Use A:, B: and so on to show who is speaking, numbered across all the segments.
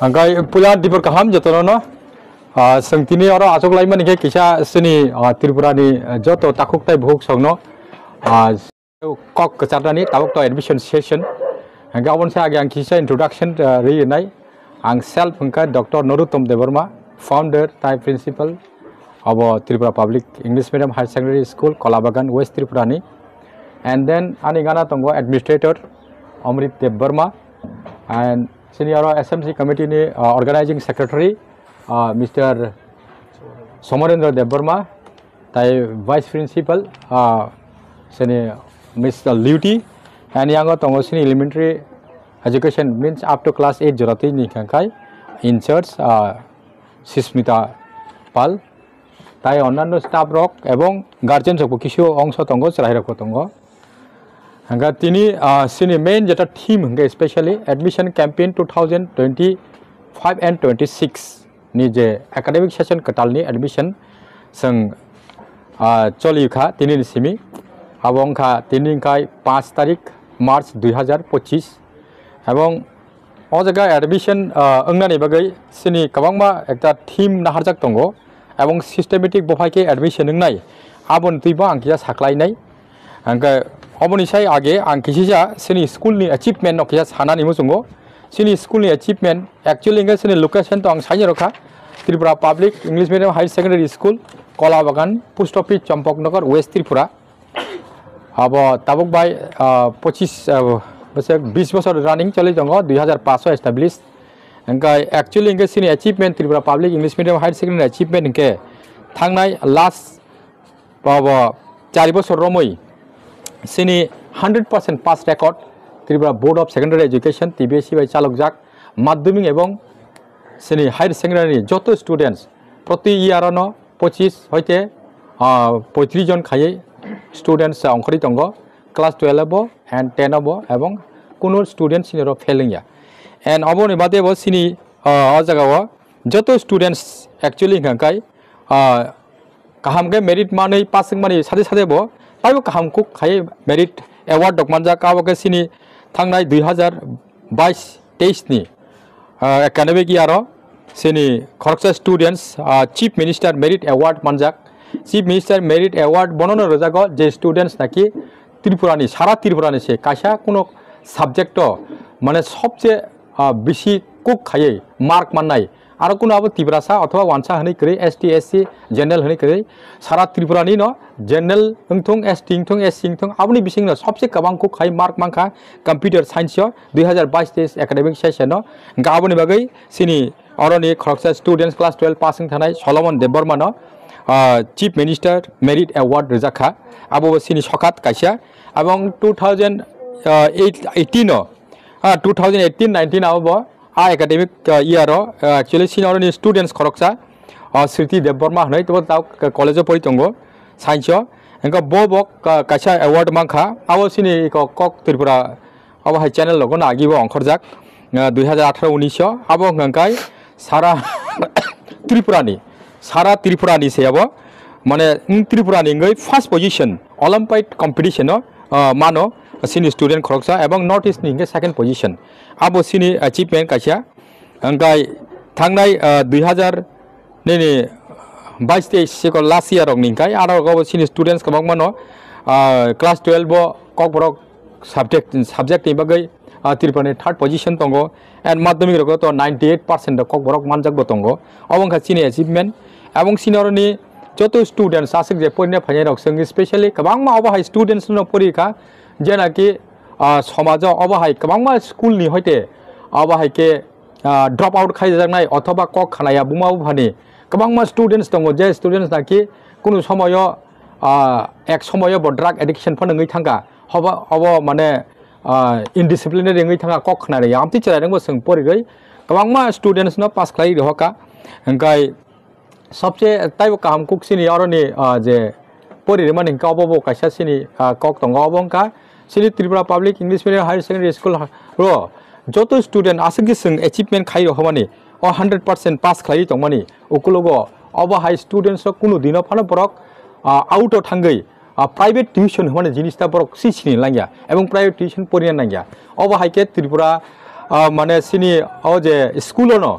A: Angkai pula di perkaham jatuh no, sengtini orang asok lain mana kisah seni Tripura ni jatuh takuk tay buhuk song no, kok kecerdasan ni takuk tay admission session, angkai awan saya agak kisah introduction ri nai, ang self angkai Dr. Narottam Debarma, founder tay principal, abo Tripura Public English Medium Higher Secondary School, Kolabagan, West Tripura ni, and then aningana tunggu administrator Amrit Debarma, and senior SMC committee ni organizing secretary Mr. Somarendra Debarma, tai vice principal seni Mr. Luty, and yang tongo seni elementary education means up to class 8 jorati ni kangkai in charge Sismita Pal, tai onanno staff rock ebong guardian soko kisho ongso tongo serahira ko tongo. Angka tini sini main jata theme hingga especially admission campaign 2025 and 26 ni je academic session ketal ni admission seng choli kha tini ni simi abong kha tini kai 5 tarik March 2025 abong o jaga admission engnani bagai sini kabangma ekta theme naharjak tongo abong systematic bohai ke admission engnai abon tuiba angkia saklai nai angka Oboni saya age angkisija sini school ni achievement no kya sana ni musungo sini school ni achievement actually enggak sini location to ang saya roka Tripura Public English Medium High Secondary School Kolabagan Post Office Champaknagar West Tripura abo tabuk bai 25 bosor running chole jongo 2005 established engkai actually enggak sini achievement Tripura Public English Medium High Secondary achievement engke thangnai last babo 4 bosor romoi sini 100% pass record Tripura Board of Secondary Education TBSC by Chalokjak Madhyamik ebong sini higher secondary joto students proti year no 25 hoite 35 jon khai students ongkhori tongo class 12 abo and 10 abo ebong kuno students sini ro failing ya and oboni bade bo sini jaga joto students actually ngkai kaham ge merit manei passing mani sade sade bo Tayo kaham kuk khai merit award dokmanja kawaga sini thangnai 2022-23 ni academic year sini Kharksa students chief minister merit award manjak chief minister merit award bonono rojago je students naki Tripura ni sara Tripura ni se kaisa kuno subject mane sobje beshi kuk khai mark mannai aro kuno abo tibrasa अथवा वानसा हनै करे ST SC general हनै करे सारा त्रिपुरा नि न general थुंग ST थुंग SC थुंग आबनि बिसिं न सबसे कबां को खाइ मार्क मांखा कंप्यूटर साइंस 2022 एकाडेमिक सेशन न गाबनि बगै सिनि अरनि खरकसा स्टूडेंट्स क्लास 12 पासिंग थानाय सलमन देबबर्मा न चीफ मिनिस्टर मेरिट अवार्ड रजाखा आबो सिनि सखात काइसा अबं 2018 न 2018-19 आबो academic year actually senior students Kharksa Sriti Debarma hanai to ta college of pori tongo science engka bobok kaisa award mangkha abo sini kok Tripura abo hai channel logo na agibo ongkhorjak 2018-19 abo ngkai sara Tripura ni se abo mane Tripura ni ngai first position Olympiad competition no mano sini student Kharksa ebong North East ni second position abo sini achievement kaisa angkai thangnai 2000 ni 22 seko last year rok ningkai aro go sini students kabang mano class 12 bo kokborok subject ni bagai Tripura ni third position tongo and madhyamik rok to 98% kokborok manjak bo tongo obong kha sini achievement ebong senior ni joto students asik je poine phane rok sing especially kabang ma obo high students no porika jenaki समाज अबहाय कबांमा school नि होते अबहाय के drop out खाइ जानाय अथवा क खानाया बुमाउ भानि कबांमा students दङ जे स्टूडेंट्स नाकि कुनु समय एक समय ब ड्रग एडिक्शन फन ngै थांगा हबा अब माने इनडिसिप्लिनरी ngै थांगा क खानाय आमति चलायदों बो जों परिगै कबांगमा स्टूडेंट्स न पास खाई रहका अंकाय सबसे ताइबो काम कुक सिनी अरनि जे परिरेमान हिंका अबो काइसा सिनी कक दङ अबंका सिनी Tripura public English medium higher secondary school रो जतो स्टूडेंट आसगि जों अचिवमेंट खाई रहमानि 100% पास खाई दंमानि उकुलगो अब हाई स्टूडेंट्स कुनु दिनो फानो बरक आउट अफ थांगै प्राइवेट टिउशन होने जिनिसटा बरक सिसिनि लांगिया एवं प्राइवेट टिउशन परिया नांगिया अब हाइके त्रिपुरा माने सिनी ओ जे स्कूल न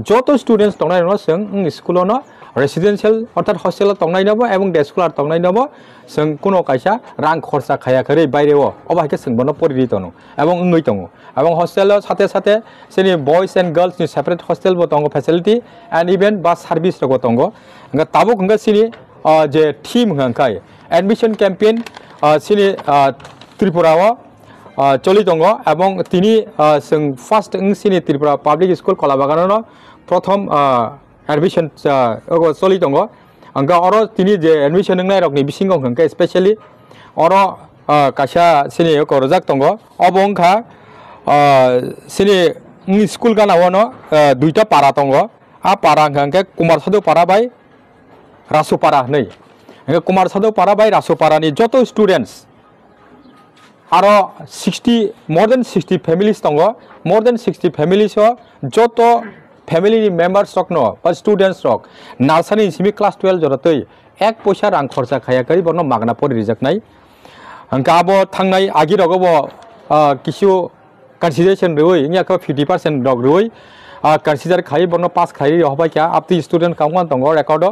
A: जतो स्टूडेंट्स दंनाय न जों स्कूल न रेसिडेंशियल अर्थात हस्टेल दंनाय नबो एवं डे स्कूल दंनाय नबो जों कुनो काइसा रां खरसा खायाखै बायरेव अब हाइके जोंबो परिरि दङ एवं उंगै दङ एवं हस्टेल साथे साथे सिनी बॉयज एंड गर्ल्स नि सेपारेट हस्टेल बो दङ फैसिलिटी एंड इवेंट बा सर्विस रगो दङ nga ताबो खंगा सिनी जे टीम हंकाय एडमिशन कैंपेन सिनी त्रिपुराव चलि दङ एवं तिनी जों फार्स्ट सिनी त्रिपुरा पब्लिक स्कूल कलाबागान प्रथम एडमिशन चलि दङ अंगा अर तिनी जे एडमिशन नाय रकनि बिसिंग हंका स्पेशली अर कासा सिनी रजाक दङ अबंखा सिनी स्कूल गानाव न दुइटा पारा दङ आ पारा हंका कुमार साधु पारा बाय रासोपारा नै कुमार साधु पारा बाय रासोपारा नि जतो स्टूडेंट्स आरो 60 मोर देन 60 फैमिलीज दङ मोर देन 60 फैमिलीज जतो फैमिली मेम्बर्स रक न बा स्टूडेंट्स रक नार्सारी सिमी क्लास 12 जरतै एक पैसा रां खरसा खायाखै बरनो मागना परिरिजाकनाय हंका आबो थांनाय आगि रगबो किछु कंसिडरेशन रoi इया 50% दग रoi कंसिडर खाइ बरनो पास खाइ हबाय क्या आपति स्टूडेंट कामगान दङ रेकर्ड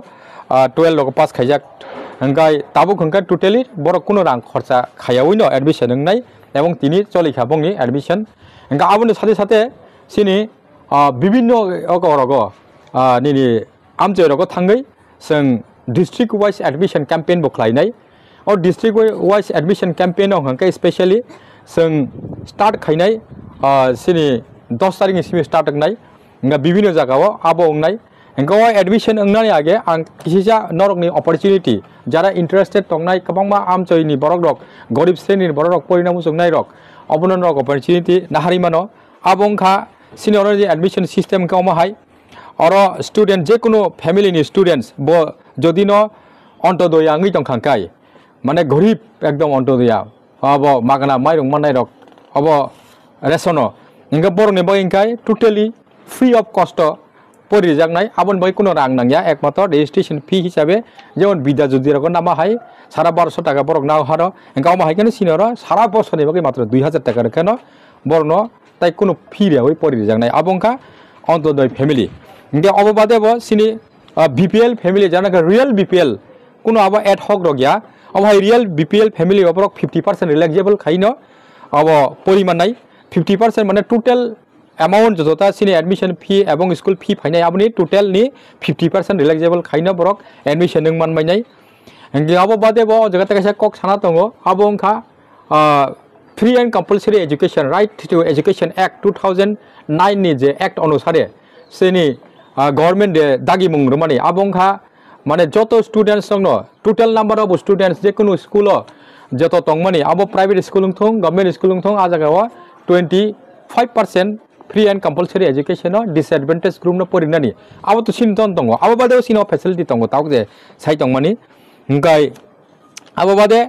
A: 12 लोग पास खाइजाक हंगाय ताबो हंका टोटली बर कुनो रां खरसा खायावै न एडमिशन नंनाय एवं तिनी चलिखा बंनि एडमिशन हंगा आबोनि साथे साथे सिनी विभिन्न अगरग निनि आमजेरग थांगै जों डिस्ट्रिक्ट वाइज एडमिशन कैंपेन बखलायनाय और डिस्ट्रिक्ट वाइज एडमिशन कैंपेन हंका स्पेशली जों स्टार्ट खायनाय सिनी 10 तारिख सिम स्टार्ट होनाय हंगा विभिन्न जगाव आबो होनाय हंगा एडमिशन होनाय आगे आं किसिजा नरकनि अपॉर्चुनिटी जरा इंटरेस्टेड दंनाय गोबांबा आमजयनि बरक रक गरीब श्रेणीनि बरक रक परिणाम जोंनाय रक अबनन रक अपॉर्चुनिटी नाहारिमानो आबंखा सिनियर जे एडमिशन सिस्टम कामाहाय और स्टूडेंट जे कोनो फैमिली नि स्टूडेंट्स बो जदि न अंतोदय आंगै दंखांकाय माने गरीब एकदम अंतोदय अब मागना माइरं माननाय रक अब रेशन इंगा बरनि बयंकाय टोटली फ्री ऑफ कॉस्ट परिजाकनाय आबन बाय कोनो रां नांगिया एकमात्र रेजिस्ट्रेशन फी हिसाबै जेमन बिदा जुदि रक नामा हाय 1250 टाका बरक नाव हारो इंगा मा हायकेन सिनियर सारा बसरनि बागै मात्र 2000 टाका रकेन बरनो ताइ कोनो फी रेवै परिजाकनाय आबंका अंतोदय फैमिली इंगा अबबादेबो सिनि बीपीएल फैमिली जानाका रियल बीपीएल कोनो अब एड हक रगिया अब हाय रियल बीपीएल फैमिली बरक 50% रिलैक्सेबल खाइनो अब परिमाननाय 50% माने टोटल अमाउंट जोता सिनी एडमिशन फी एवं स्कूल फी फाइनाय आबनि टोटल नि 50% रिलैक्सेबल खाइनो बरक एडमिशन नों मानमायनाय इंगाबो बादेबो जगत कासे कक साना दङ आबंखा free and compulsory education right to education act 2009 नि जे एक्ट अनुसारे सिनी गवर्नमेंट दे दागि मुंग्रो माने आबंखा माने जतो स्टूडेंट्स दङ टोटल नंबर ऑफ स्टूडेंट्स जे कुनु स्कूल जतो दङ माने आबो प्राइवेट स्कूल थं गवर्नमेंट स्कूल थं आजागाव 25% free and compulsory education disadvantage group न परिनानि अब तो सिनतन दङ अब बादे सिनो फेसिलिटी दङ ताव जे साइ दङ माने हंगाय अब बादे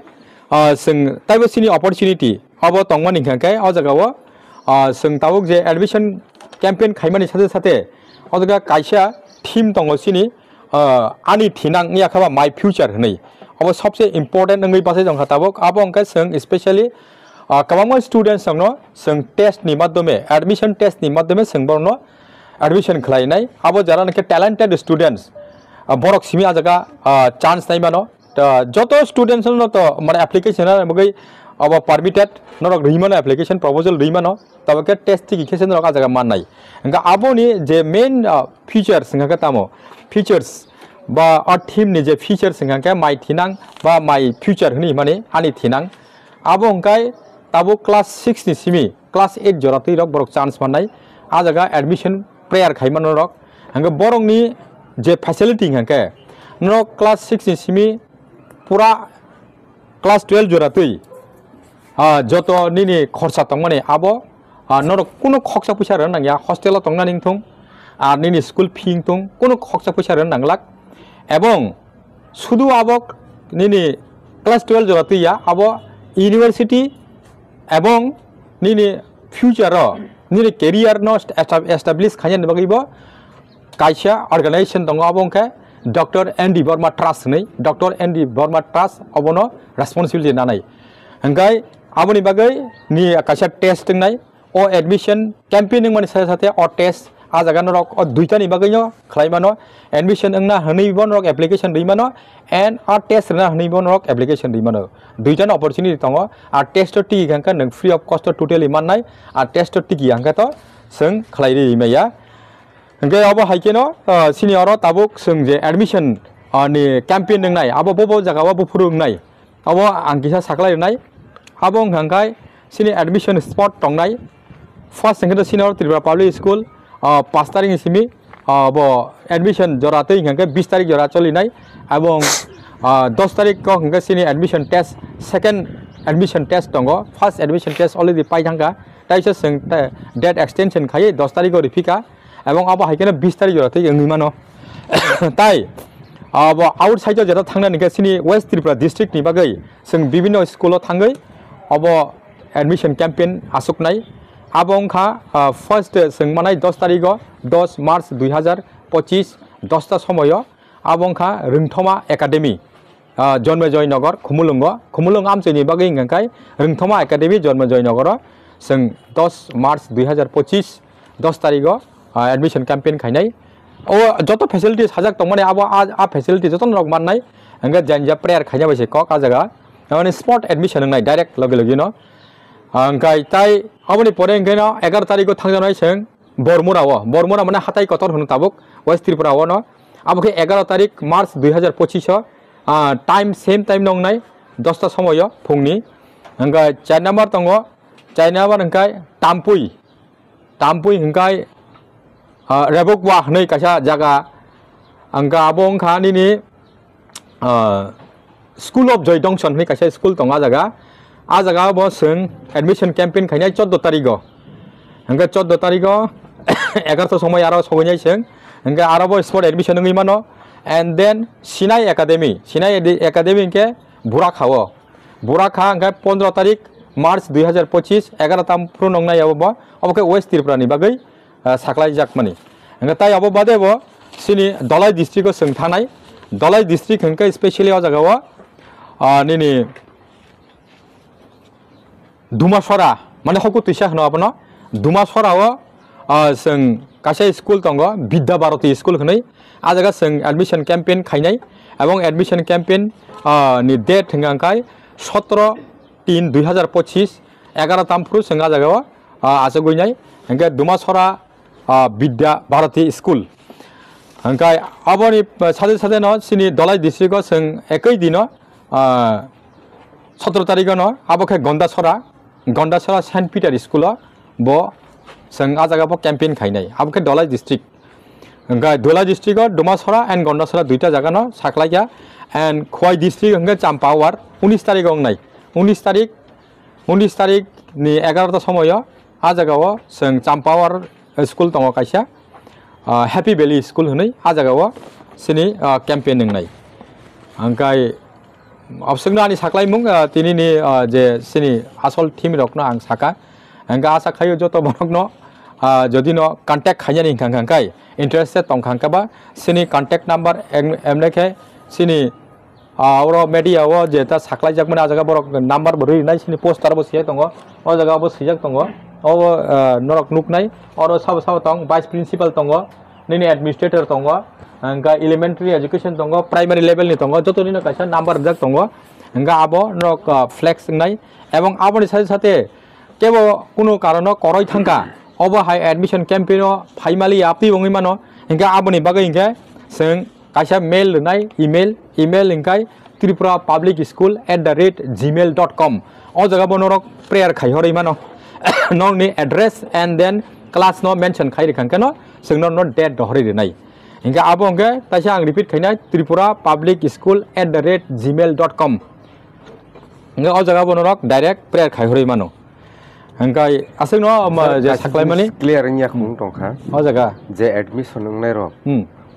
A: जों ताइबो सिनि अपॉर्चुनिटी अब दङ माने हंगाय आजागाव जों ताव जे एडमिशन कैंपेन खाइमानि साथे साथे अजगा काइसा टीम दङ सिनि आनि थिनां याखाबा माय फ्यूचर हनै अब सबसे इम्पोर्टेंट नङै बासे दङ ताबो अब अंका जों स्पेशली कबांबा स्टूडेंट्स दङ जों टेस्ट नि माध्यमे एडमिशन टेस्ट नि माध्यमे जों बरनो एडमिशन खालायनाय अब जारानके टैलेंटेड स्टूडेंट्स बरक सिमी आजागा चांस नाय मानो जतो स्टूडेंट्स न तो माने एप्लीकेशन मगै अब परमिटेड नरक रिमानो एप्लीकेशन प्रपोजल रिमानो तबके टेस्ट की केसन रक आजागा माननाय अंगा आबोनि जे मेन फीचर्संगा तामो फीचर्स बा अ टीम नि जे फीचर्स अंगा माय थिनां बा माय फ्यूचर हनि माने आनि थिनां आबो अंकाय ताबो क्लास 6 नि सिमी क्लास 8 जरातै रक बरक चांस माननाय आजागा एडमिशन प्रेयार खाइमानो रक अंगा बरंनि जे फैसिलिटी अंका न क्लास 6 नि सिमी पूरा क्लास 12 जरातै जतो निनि खरसा दं माने आबो norok kuno khoksa puisa ran nang ya hostel tong na ning thung nini school fee tung kuno khoksa puisa ran nang lak ebong sudu abok nini class 12 jora tuya abo university ebong nini future nini career no establish khanyan bagibo kaisa organization tongo abong ke Dr. Andy Burma Trust nei Dr. Andy Burma Trust abono responsibility nanai hangkai aboni bagai ni kaisa test nai o admission campaigning mani sate o test a jaga norok o duita ni bagai no khlaimano admission angna hanei bon rok application rimano and a test na hanei bon rok application rimano duita no opportunity tongo a test ti gangka nang free of cost totally manai a test ti gangka to seng khlai ri meya hangkai abo haikeno senior tabuk seng je admission ni campaign nai abo bobo jaga abo phurung nai abo angkisa saklai nai abo hangkai sini admission spot tongnai first second senior Tripura Public School 5 tarik simi bo admission jora tei hangkai 20 tarik jora choli nai abong 10 tarik ko hangkai sini admission test second admission test tongo first admission test already pai hangka taisa seng date extension khai 10 tarik ko rifika এবং আবো হাইকেনে 20 তারিখ জরাতে নিমানো তাই আবো outside যেটা থাংনা নিকে সিনি West Tripura district नि बागै जों বিভিন্ন স্কুলাव थांगै আবো এডমিশন ক্যাম্পেইন আসুকনাই আবংখা ফার্স্ট जों मानाय 10 तारिख 10 मार्च 2025 10 টা সময় আবংখা রংথমা একাডেমি জন্মজয় নগর খুমুলুং আমচনি बागै गंखाय রংথমা একাডেমি জন্মজয় নগর जों 10 मार्च 2025 10 तारिख admission campaign khainai o joto facilities hajak tongmane abo a facility joton rok mannai anga janja prayer khaina baise kok a jaga মানে spot admission nai direct lage lage no angkai tai aboni pore ngeno 11 tarikh thangjanai seng bormura mane hatai kotor hunu tabuk west tripura no aboke 11 tarikh march 2025 time same time nong nai 10 ta somoyo phungni angkai 4 number tongo 4 number angkai tampui angkai rebokwa nei kaisa jaga angka abong khani ni school of joy dongson nei kaisa school tonga jaga bo seng admission campaign khainai 14 tarikh angka 14 tarikh 11 সময় aro sogonai seng angka aro bo sport admission ngi mano and then sinai academy ke burakha angka 15 tarikh march 2025 11 tam pro nongnai abo aboke west tripura ni bagai saklai jakmani angka tai abo bade bo sini dolai district seng thanai dolai district hangka especially o jaga nini dumasora mane hoku tuisa hno abono dumasora seng kaisa school tongo Bidya Bharati school hnai a jaga seng admission campaign khainai ebong admission campaign ni date hangkai 17/3/2025 11 tam pro seng a jaga asagoinai hangka dumasora Bidya Bharati school hangkai aboni sade no sini dolai district seng ekai dino 17 tarikh no aboke Gondasora Saint Peter school bo seng a jaga bo campaign khainai aboke dolai district hangkai dolai district dumasora and Gondasora duita jaga no saklaiya and Khwai district hangkai Champawar 19 tarikh ongnai 19 tarikh ni 11 ta somoyo a jaga seng Champawar school tongo kaisa Happy Valley school hnai a jaga sini campaign nai angkai opsungna ni saklai mung tini ni je sini asol team rokno ang saka angka asa khayo joto borokno jodi no contact khainani hangkai interested tongkhangka ba sini contact number emnekhe sini oro media je ta saklai jakmani a jaga borok number bori nai sini poster bo siya tongo o jaga bo sijak tongo o norok nuknai oro sab tong vice principal tongo nini administrator tongo angka elementary education tongo primary level ni tongo joto ni kaisa number jak tongo angka abo norok flex nai ebong aboni sate kebo kuno karono koroi thangka obo high admission campaign finally api bongi mano angka aboni bagai angka seng kaisa mail nai email angkai tripurapublicschool@gmail.com o jaga bonorok prayer khai horai mano nong ni address and then class no mention khai rikhangka no seng no date dohori nai ingka abo angke taisa ang repeat khainai tripurapublicschool@gmail.com ingka o jaga bonorok direct prayer khai horai mano hangkai asing no ma je saklai mani
B: clear nya khung tong kha
A: o jaga
B: je admission nang nai rok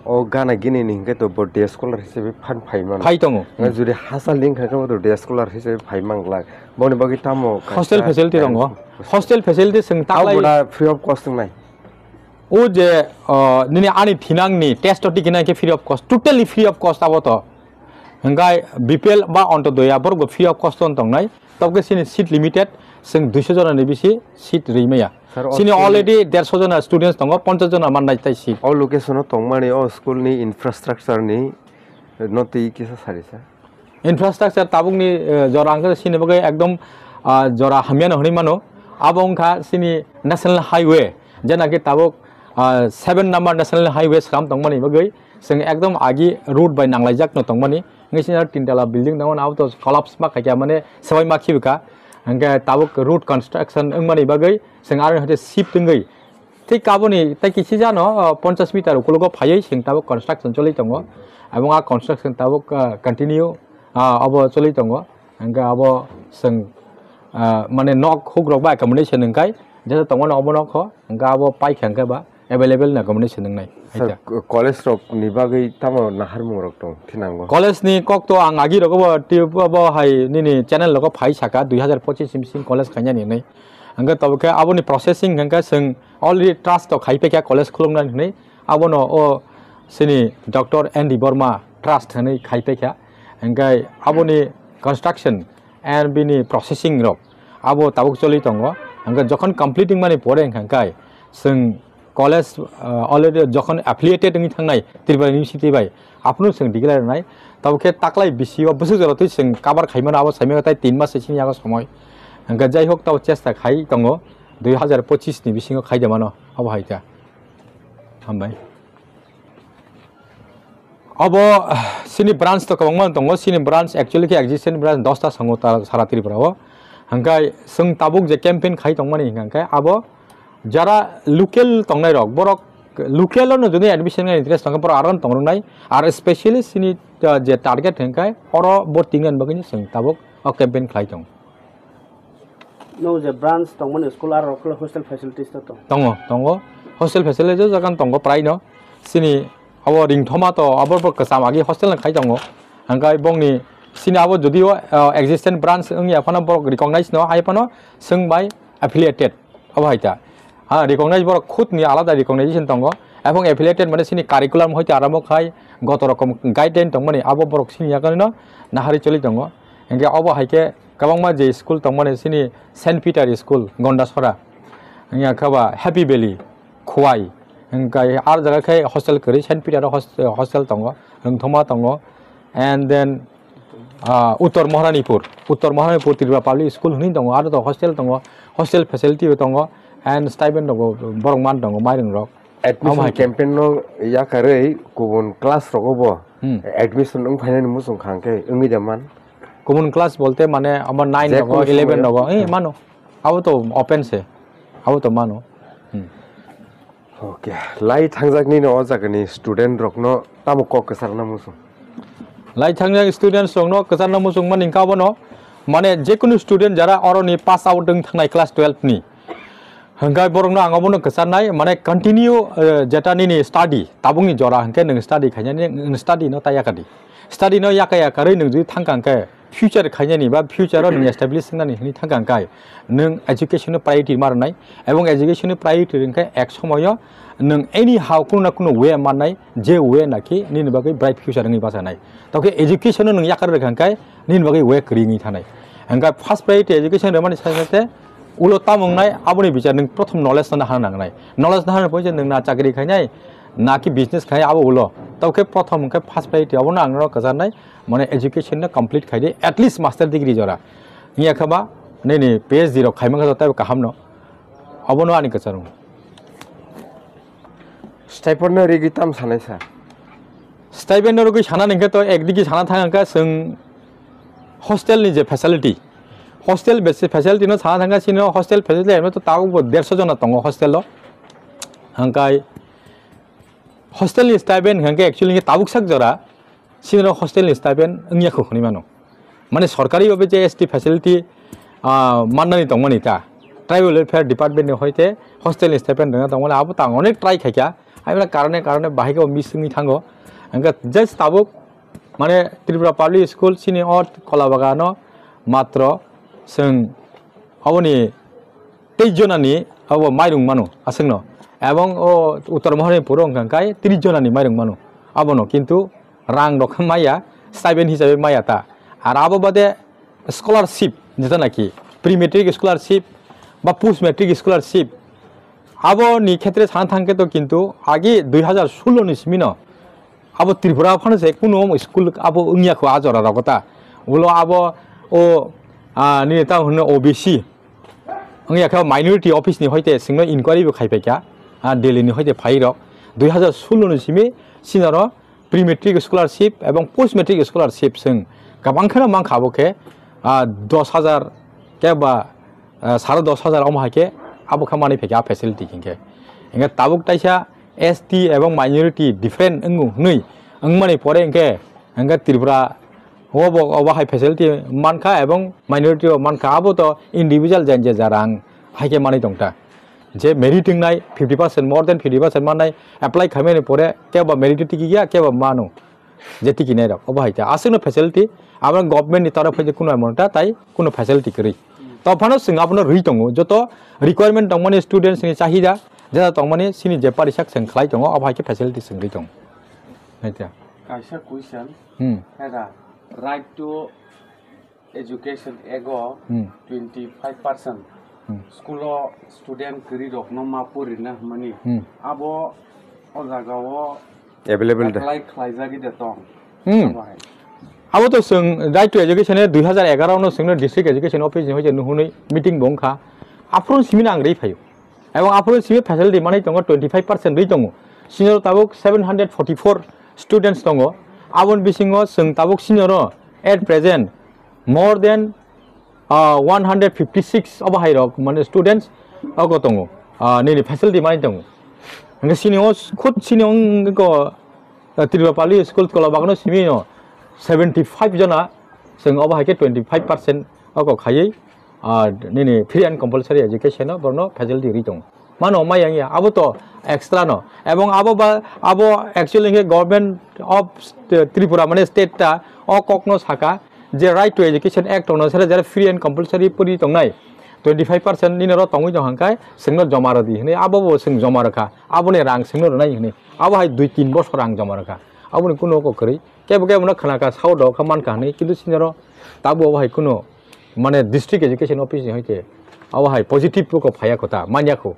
B: o gana gini ni hingke to bo day scholar hisabe fan phai man
A: phai tongo
B: juri hasal link kha ko to day scholar hisabe phai mangla boni bagi tamo
A: hostel facility tongo hostel facility sing taklai
B: boda free of cost nai
A: o je nini ani thinang ni test oti kina ke free of cost totally free of cost abo to hangkai BPL ba onto doya bor go free of cost on tong nai tabke sini seat limited sing 200 jona ni bisi seat rimeya sini already 150 jona students tongo 50 jona mannai tai seat
B: o location o tongmani o school ni infrastructure ni noti kisa sarisa
A: infrastructure tabuk ni jora angka sini bagai ekdom jora hamian honi mano abong kha sini national highway jana ke tabuk 7 number national highway skam tongmani bagai sing ekdom agi route by nanglai jak no tongmani ngi sini tintala building dangon auto collapse ma kha mane sabai ma khibika hangga tabuk road construction engmani bagai sing ar hate ship tingai thik kaboni tai kisi jano 50 meter ukologo phayai sing tabuk construction choli tongo abong a construction tabuk continue abo choli tongo hangga abo sing mane nok hugrok ba accommodation ngai jasa tongo no abo nok ho hangga abo pai khangka ba available na accommodation ngai
B: college rok ni bagai tamo nahar mung rok tong thinango
A: college ni kok to ang agi rok bo hai ni channel logo phai saka 2025 sim college khanya ni nei anga tobke aboni processing hangka sing already trust to khai pekya college khulongna nei abono o sini Dr. Andy Burma trust hani khai pekya hangka aboni construction and bini processing rok abo tabuk choli tongo hangka jokhon completing mani pore hangkai sing college already jokhon affiliated ngi thangnai Tripura University bai apnu sing declare nai tabke taklai bisio busu joroti sing cover khaimana abo saime tai 3 mas sini yago somoy hangka jai hok taw chesta khai tongo 2025 ni bisingo khai demano abo haita hambai abo sini branch to kabangman tongo sini branch actually ke existing branch 10 ta sango ta sara Tripura o hangkai sing tabuk je campaign khai tongmani hangkai abo jara local tongnai rok borok local no jodi admission ngai interest tong por aron tong nai ar especially sini je target hengkai oro botingan bagini sing tabuk o campaign khlai tong
C: no je branch tongmani school ar local hostel facilities to
A: tongo hostel facilities jagan tongo prai no sini abo ring thoma to abor por kasam agi hostel na khai tongo hangkai bongni sini abo jodi existing branch ngi apana borok recognize no ai pano sing by affiliated abo haita recognize borok khud ni alada recognition tongo ebong affiliated mane sini curriculum hoite aramo khai goto rokom guideline tongmani abo borok sini yakano nahari choli tongo engge abo haike kabangma je school tongmani sini St. Peter school Gondasora engya khaba Happy Valley Khwai engkai ar jaga khai hostel kari St. Peter hostel tongo rungthoma tongo and then Uttar Maharanipur Tripura Public School huni tongo ar to hostel tongo hostel facility tongo and stipend tongo borongman tongo mairing rok
B: admission campaign no yakarei kubun class rogobo admission ung phainani musung khangke ungi jaman
A: kubun class bolte mane amar 9 rogo 11 rogo mano abo to open se abo to mano
B: okay lai thangjakni no ojagani student rok no tamo kok kasarna musung
A: lai thangjak students rok no kasarna musung maning ka bono mane je kunu student jara oroni pass out ding thangnai class 12 ni hangkai borong no angobono kesarnai mane continue jeta ni study tabungni jora hangke nang study khanyani nang study no tayakadi study no yakaya kare nang ju thangkangkai future khanyani ba future no establish nani ni thangkangkai nang education priority marnai ebong education priority ringkai ek somoyo nang any how kuno way manai je way naki nin bagai bright future ngi basanai toke education no nang yakar khangkai nin bagai way kringi thanai hangkai first priority education remani sate ulo tamungnai aboni bichar nung prothom knowledge na hanangnai knowledge na hanan poje nung na chakri khainai na ki business khai abo ulo tawke prothom ke first priority abona angro kajanai mane education na complete khaide at least master degree jora ngia khaba nei PhD ro khaimang ka tabe kahamno abono ani kacharu
B: stipend no rigi tam sanai sa
A: stipend ro gi sana ningke to ekdigi sana thangka sing hostel ni je facility hostel facility no sana thanga sino hostel facility em to tagu 150 jona tongo hostel lo hangkai hostel ni stipend hangkai actually ni tabuk sak jora sino hostel ni stipend ngya khoni mano mane sarkari obe je ST facility mannani tongmani ta tribal welfare ডিপার্টমেন্टनि হইতে hostel stipend दङ तंगले आबो तां अनेक try खायखा आइबला कारणे बाहायखौ मिसिंनि थांगो अंगा just Tabuk माने Tripura public school सिनि अर कलाबागानो मात्र जों अबनि 23 जनानि अब माइरं मानु आसंनो एवं ओ उत्तर महाराष्ट्र अंकाय 30 जनानि माइरं मानु आबनो किन्तु रां रखम माया स्टाइपेन्ड हिसाबै माया ता आर आबो बादे स्कलारशिप जेतानाखि प्रि मेट्रिक स्कलारशिप बा पोस्ट मेट्रिक स्कलारशिप आबोनि क्षेत्रे सान थांके तो किन्तु आगे 2016 नि सिमिनो आबो त्रिपुरा फानसे कुनो स्कुल आबो उनियाखौ आजरा रगता उलो आबो ओ निता होनो ओबीसी उनियाखौ माइनरिटी ऑफिस नि होइते सिंनो इनक्वायरि बो खाइफायका दिल्ली नि होइते फाइरक 2016 नि सिमि सिनारो प्रि मेट्रिक स्कलारशिप एवं पोस्ट मेट्रिक स्कलारशिप जों गोबांखौनो मांखाबोखे 10,000 के बा 10,500 अमहाके आबो खामानि फेका फेसिलिटी किंके इंगे ताबुक ताइसा एसटी एवं माइनरिटी डिफरेंट अंगु नै अंगमानि परे इंगे त्रिपुरा ओबो हाई फेसिलिटी मानखा एवं माइनरिटी मानखा आबो तो इंडिविजुअल जेन जारां हाइके मानि दंता जे मेरिटिंग नाय 50% मोर देन 50% माननाय एप्लाई खामेनि परे केबा मेरिट टिकि गया केबा मानु जे टिकि नाय रक ओबो हाइता आसनो फेसिलिटी आबा गवर्नमेंट नि तरफ जे कुनो मनता ताई कुनो फेसिलिटी करि तफानो जों आपनो रै दङ जत रिक्वायरमेंट दं माने स्टूडेंट्स नि चाहिदा जेदा दं माने सिनि जे परिसाक जों खलाय दङ अब हाइके फेसिलिटी जों रै दं हाइता
D: काइसा क्वेश्चन हेदा राइट टू एजुकेशन एगो 25% स्कूल स्टूडेंट करी रखनो मा पुरिना माने आबो अजागाव
B: अवेलेबल
D: अप्लाई खालायजागि देतों
A: अब तो जों राइट टू एजुकेशन 2011 नो जोंनो डिस्ट्रिक्ट एजुकेशन ऑफिस नि होजे नुहुनै मीटिंग बंखा आफ्रोन सिमिन आं रै फायो एवं आफ्रोन सिमि फेसिलिटी माने दङ 25% रै दङ सिनियर ताबुक 744 स्टूडेंट्स दङ आबन बिसिङो जों Tabuk senior at present more than 156 अब हाइरक माने स्टूडेंट्स अगो दङ नि फेसिलिटी माने दङ अंगे सिनियर खुद सिनियर को त्रिपुरा पाब्लिक स्कुल कलाबागानो सिमिनो 75 जना जों अब हाइके 25% अगो खायै नि फ्री एंड कंपलसरी एजुकेशन बरनो फेसिलिटी रि दं मानो मायांगी अब तो एक्स्ट्रा न एवं अब एक्चुअली गवर्नमेंट ऑफ त्रिपुरा माने स्टेट ता अ ककनो साका जे राइट टू एजुकेशन एक्ट नो सरे जे फ्री एंड कंपलसरी पुरी दंनाय 25% नि न तंगै दं हांकाय जोंनो जमा रदि हने अब जों जमा रखा आबने रां जोंनो रनाय हने अब हाय 2-3 बछर रां जमा रखा आबने कुनो को करै केबो न खनाका साउ द खामान काहनै किन्तु सिनियर ताबो अब हाय कुनो माने डिस्ट्रिक्ट एजुकेशन ऑफिस नि होइते अब हाय पॉजिटिव को फाया खोता मानियाखौ